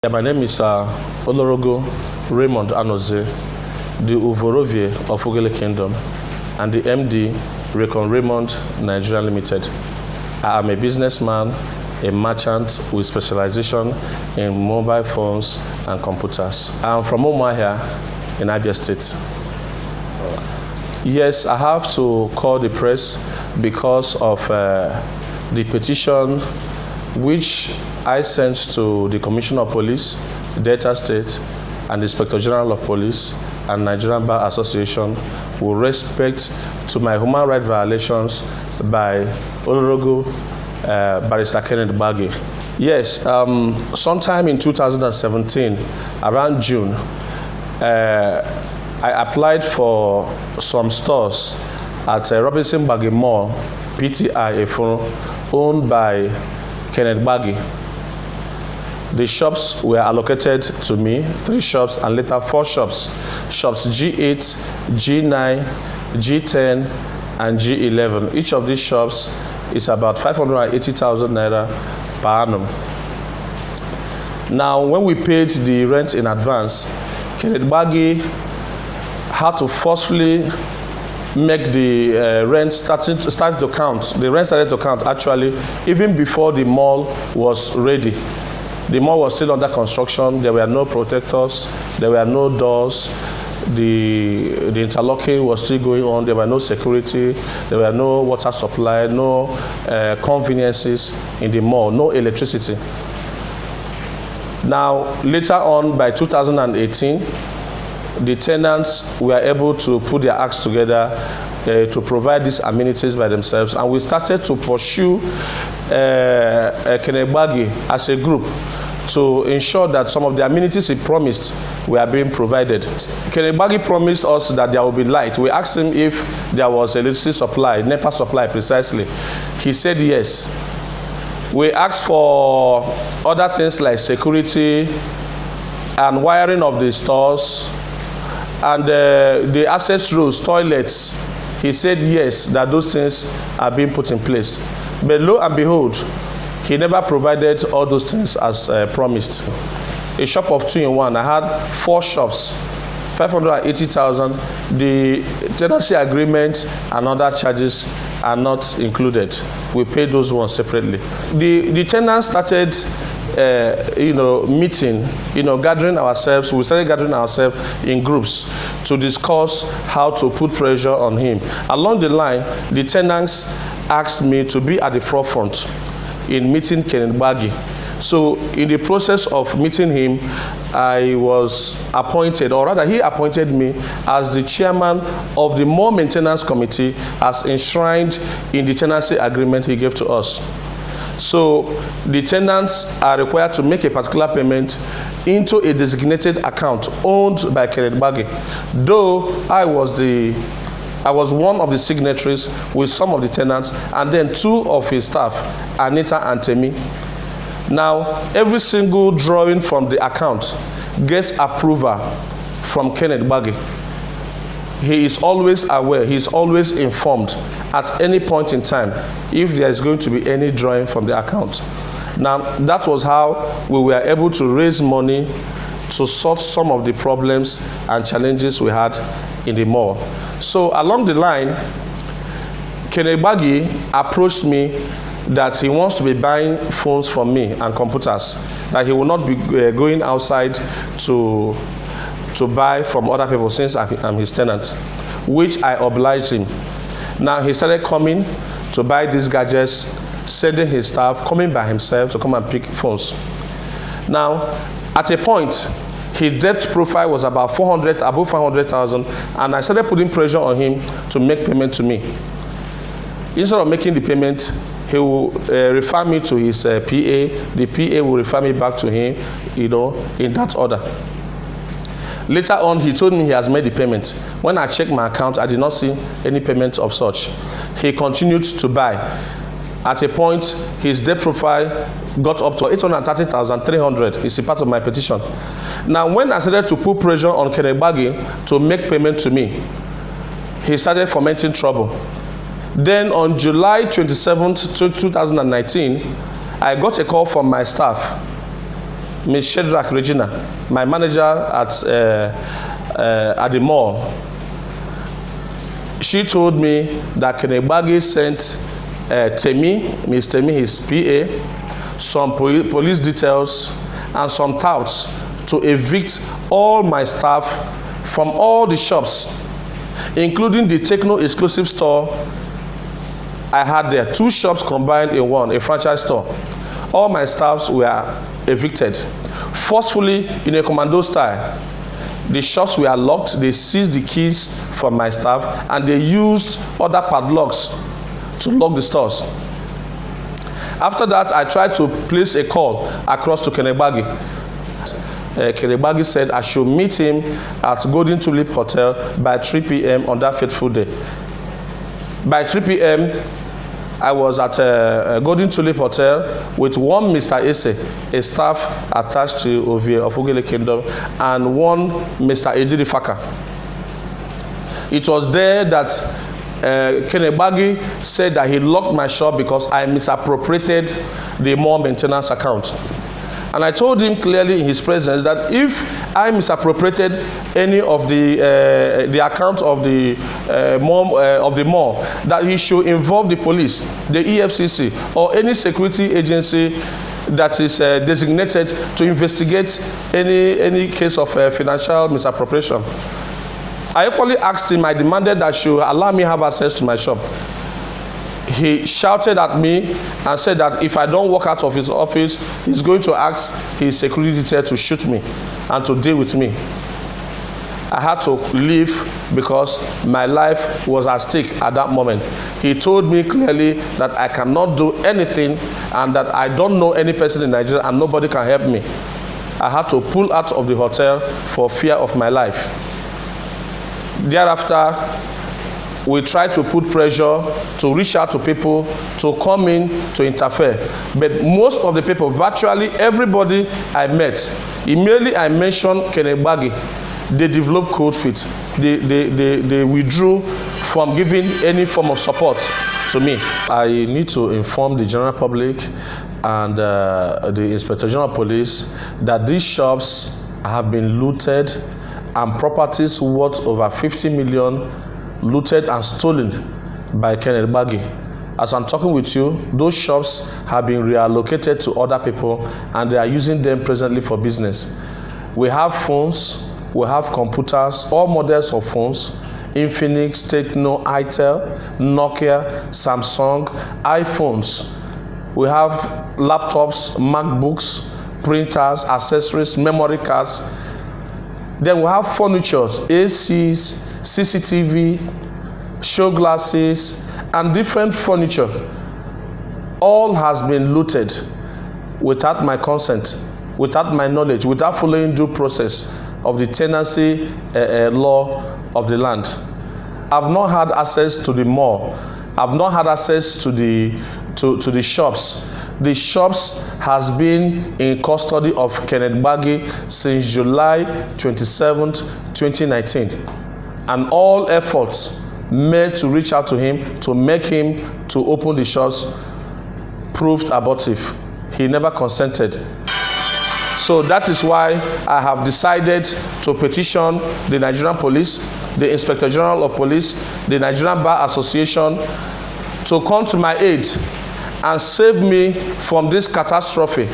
Yeah, my name is Olorogo Raymond Anoze, the Uvorovie of Ogele Kingdom, and the MD, Recon Raymond Nigeria Limited. I am a businessman, a merchant with specialization in mobile phones and computers. I am from Umuahia in Abia State. Yes, I have to call the press because of the petition which I sent to the Commissioner of Police, Delta State, and the Inspector General of Police and Nigerian Bar Association with respect to my human rights violations by Olorogo Barrister Kenneth Gbagi. Yes, sometime in 2017, around June, I applied for some stores at Robinson Gbagi Mall, PTI Efun, owned by Kenneth Gbagi. The shops were allocated to me, 3 shops and later 4 shops. Shops G8, G9, G10, and G11. Each of these shops is about 580,000 naira per annum. Now, when we paid the rent in advance, Kenneth Gbagi had to forcefully make the rent start to count. The rent started to count actually even before the mall was ready. The mall was still under construction. There were no protectors. There were no doors. The interlocking was still going on. There were no security. There were no water supply, no conveniences in the mall, no electricity. Now, later on, by 2018, the tenants were able to put their acts together to provide these amenities by themselves, and we started to pursue Kenneth Gbagi as a group to ensure that some of the amenities he promised were being provided. Kenneth Gbagi promised us that there will be light. We asked him if there was electricity supply, NEPA supply precisely. He said yes. We asked for other things like security and wiring of the stores and the access roads, toilets. He said yes, that those things are being put in place. But lo and behold, he never provided all those things as promised. A shop of 2-in-1, I had 4 shops, 580,000. The tenancy agreement and other charges are not included. We paid those ones separately. The tenants started meeting, gathering ourselves. We started gathering ourselves in groups to discuss how to put pressure on him. Along the line, the tenants asked me to be at the forefront in meeting Kenneth Gbagi. So in the process of meeting him, I was appointed, or rather he appointed me as the chairman of the mall maintenance committee as enshrined in the tenancy agreement he gave to us. So the tenants are required to make a particular payment into a designated account owned by Kenneth Gbagi. Though I was one of the signatories with some of the tenants, and then 2 of his staff, Anita and Temi. Now, every single drawing from the account gets approval from Kenneth Gbagi. He is always aware, he is always informed at any point in time if there is going to be any drawing from the account. Now, that was how we were able to raise money to sort some of the problems and challenges we had in the mall. So along the line, Kenneth Gbagi approached me that he wants to be buying phones from me and computers, that he will not be going outside to buy from other people since I'm his tenant, which I obliged him. Now he started coming to buy these gadgets, sending his staff, coming by himself to come and pick phones. Now, at a point, his debt profile was about above 400,000, and I started putting pressure on him to make payment to me. Instead of making the payment, he will refer me to his PA. The PA will refer me back to him, in that order. Later on, he told me he has made the payment. When I checked my account, I did not see any payment of such. He continued to buy. At a point, his debt profile got up to 830,300. It's a part of my petition. Now, when I started to put pressure on Kenneth Gbagi to make payment to me, he started fomenting trouble. Then on July 27th, 2019, I got a call from my staff Ms. Shedrack Regina, my manager at the mall, she told me that Kenneth Gbagi sent Ms. Temi, his PA, some police details and some touts to evict all my staff from all the shops, including the Techno exclusive store I had there. 2 shops combined in one, a franchise store. All my staffs were evicted, forcefully in a commando style. The shops were locked, they seized the keys from my staff, and they used other padlocks to lock the stores. After that, I tried to place a call across to Kenneth Gbagi. Kenneth Gbagi said I should meet him at Golden Tulip Hotel by 3 p.m. on that fateful day. By 3 p.m., I was at Golden Tulip Hotel with one Mr. Ese, a staff attached to Ordeal of Ugele Kingdom, and one Mr. Ejiri Faka. It was there that Kenneth Gbagi said that he locked my shop because I misappropriated the mall maintenance account. And I told him clearly in his presence that if I misappropriated any of the accounts of the mall, that he should involve the police, the EFCC, or any security agency that is designated to investigate any case of financial misappropriation. I equally asked him, I demanded that he should allow me have access to my shop. He shouted at me and said that if I don't walk out of his office, he's going to ask his security detail to shoot me and to deal with me. I had to leave because my life was at stake at that moment. He told me clearly that I cannot do anything and that I don't know any person in Nigeria and nobody can help me. I had to pull out of the hotel for fear of my life. Thereafter, we tried to put pressure to reach out to people to come in to interfere. But most of the people, virtually everybody I met, immediately I mentioned Kenneth Gbagi, they developed cold feet. They withdrew from giving any form of support to me. I need to inform the general public and the Inspector General of Police that these shops have been looted and properties worth over 50 million looted and stolen by Kenneth Gbagi. As I'm talking with you, those shops have been reallocated to other people and they are using them presently for business. We have phones, we have computers, all models of phones, Infinix, Techno, Itel, Nokia, Samsung, iPhones. We have laptops, MacBooks, printers, accessories, memory cards. Then we have furniture, ACs, CCTV, show glasses, and different furniture. All has been looted without my consent, without my knowledge, without following due process of the tenancy law of the land. I've not had access to the mall. I've not had access to the shops. The shops has been in custody of Kenneth Gbagi since July 27th, 2019. And all efforts made to reach out to him, to make him to open the shops, proved abortive. He never consented. So that is why I have decided to petition the Nigerian Police, the Inspector General of Police, the Nigerian Bar Association to come to my aid and save me from this catastrophe